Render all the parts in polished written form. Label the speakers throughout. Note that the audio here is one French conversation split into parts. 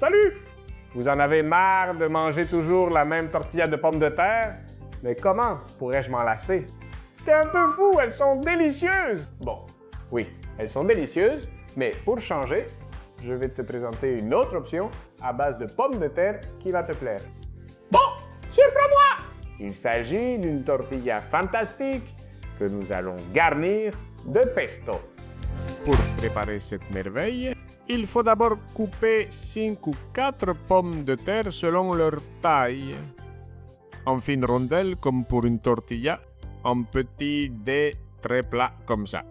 Speaker 1: Salut! Vous en avez marre de manger toujours la même tortilla de pommes de terre? Mais comment pourrais-je m'en lasser? T'es un peu fou, elles sont délicieuses! Bon, oui, elles sont délicieuses, mais pour changer, je vais te présenter une autre option à base de pommes de terre qui va te plaire. Bon, surprends-moi! Il s'agit d'une tortilla fantastique que nous allons garnir de pesto. Pour préparer cette merveille, il faut d'abord couper 5 ou 4 pommes de terre selon leur taille. En fines rondelles comme pour une tortilla, en petits dés très plats comme ça.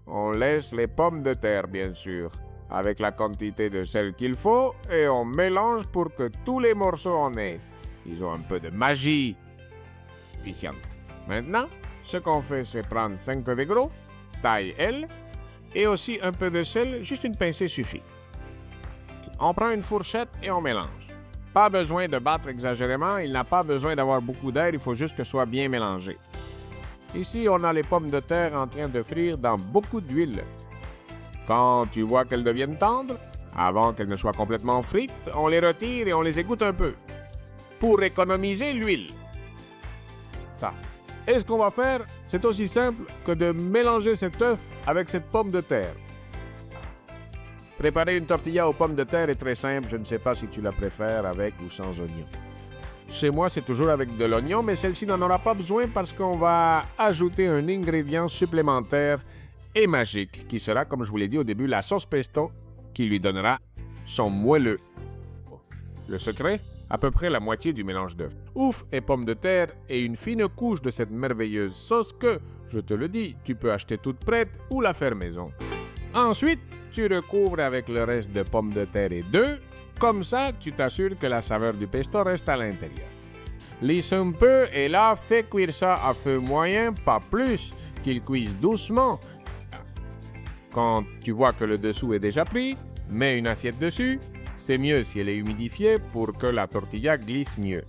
Speaker 1: On laisse les pommes de terre, bien sûr, avec la quantité de sel qu'il faut et on mélange pour que tous les morceaux en aient. Ils ont un peu de magie efficiente. Maintenant, ce qu'on fait, c'est prendre 5 œufs gros, taille L, et aussi un peu de sel, juste une pincée suffit. On prend une fourchette et on mélange. Pas besoin de battre exagérément, il n'a pas besoin d'avoir beaucoup d'air, il faut juste que ce soit bien mélangé. Ici, on a les pommes de terre en train de frire dans beaucoup d'huile. Quand tu vois qu'elles deviennent tendres, avant qu'elles ne soient complètement frites, on les retire et on les égoutte un peu, pour économiser l'huile. Ça. Et ce qu'on va faire, c'est aussi simple que de mélanger cet œuf avec cette pomme de terre. Préparer une tortilla aux pommes de terre est très simple, je ne sais pas si tu la préfères avec ou sans oignon. Chez moi, c'est toujours avec de l'oignon, mais celle-ci n'en aura pas besoin parce qu'on va ajouter un ingrédient supplémentaire et magique, qui sera, comme je vous l'ai dit au début, la sauce pesto, qui lui donnera son moelleux. Le secret? À peu près la moitié du mélange d'œufs. Ouf et pommes de terre et une fine couche de cette merveilleuse sauce que, je te le dis, tu peux acheter toute prête ou la faire maison. Ensuite, tu recouvres avec le reste de pommes de terre et d'œufs. Comme ça, tu t'assures que la saveur du pesto reste à l'intérieur. Lisse un peu et là, fais cuire ça à feu moyen, pas plus, qu'il cuise doucement. Quand tu vois que le dessous est déjà pris, mets une assiette dessus. C'est mieux si elle est humidifiée pour que la tortilla glisse mieux.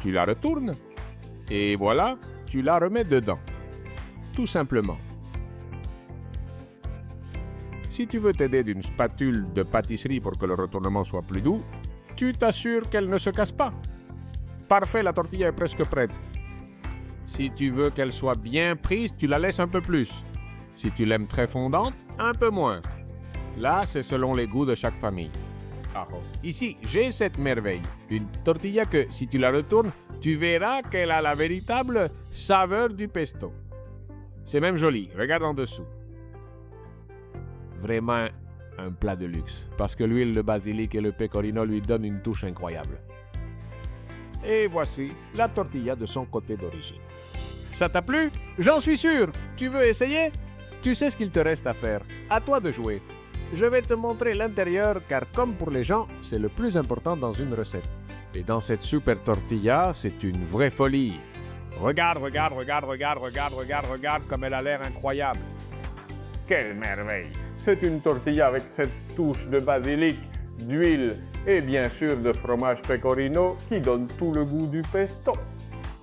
Speaker 1: Tu la retournes et voilà, tu la remets dedans. Tout simplement. Si tu veux t'aider d'une spatule de pâtisserie pour que le retournement soit plus doux, tu t'assures qu'elle ne se casse pas. Parfait, la tortilla est presque prête. Si tu veux qu'elle soit bien prise, tu la laisses un peu plus. Si tu l'aimes très fondante, un peu moins. Là, c'est selon les goûts de chaque famille. Ici, j'ai cette merveille. Une tortilla que, si tu la retournes, tu verras qu'elle a la véritable saveur du pesto. C'est même joli. Regarde en dessous. Vraiment un plat de luxe, parce que l'huile de basilic et le pecorino lui donnent une touche incroyable. Et voici la tortilla de son côté d'origine. Ça t'a plu? J'en suis sûr! Tu veux essayer? Tu sais ce qu'il te reste à faire. À toi de jouer. Je vais te montrer l'intérieur car comme pour les gens, c'est le plus important dans une recette. Et dans cette super tortilla, c'est une vraie folie. Regarde comme elle a l'air incroyable. Quelle merveille! C'est une tortilla avec cette touche de basilic, d'huile et bien sûr de fromage pecorino qui donne tout le goût du pesto.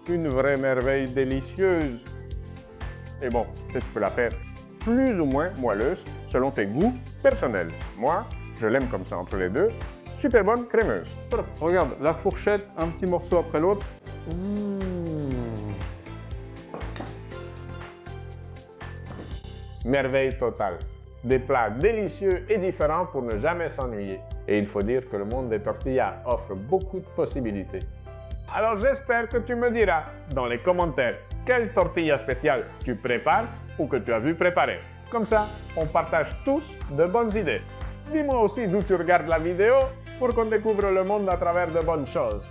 Speaker 1: Une vraie merveille délicieuse. Et bon, tu peux la faire plus ou moins moelleuse selon tes goûts personnels. Moi, je l'aime comme ça entre les deux. Super bonne, crémeuse.
Speaker 2: Regarde, la fourchette, un petit morceau après l'autre.
Speaker 1: Merveille totale. Des plats délicieux et différents pour ne jamais s'ennuyer. Et il faut dire que le monde des tortillas offre beaucoup de possibilités. Alors j'espère que tu me diras dans les commentaires quelle tortilla spéciale tu prépares ou que tu as vu préparer. Comme ça, on partage tous de bonnes idées. Dis-moi aussi d'où tu regardes la vidéo pour qu'on découvre le monde à travers de bonnes choses.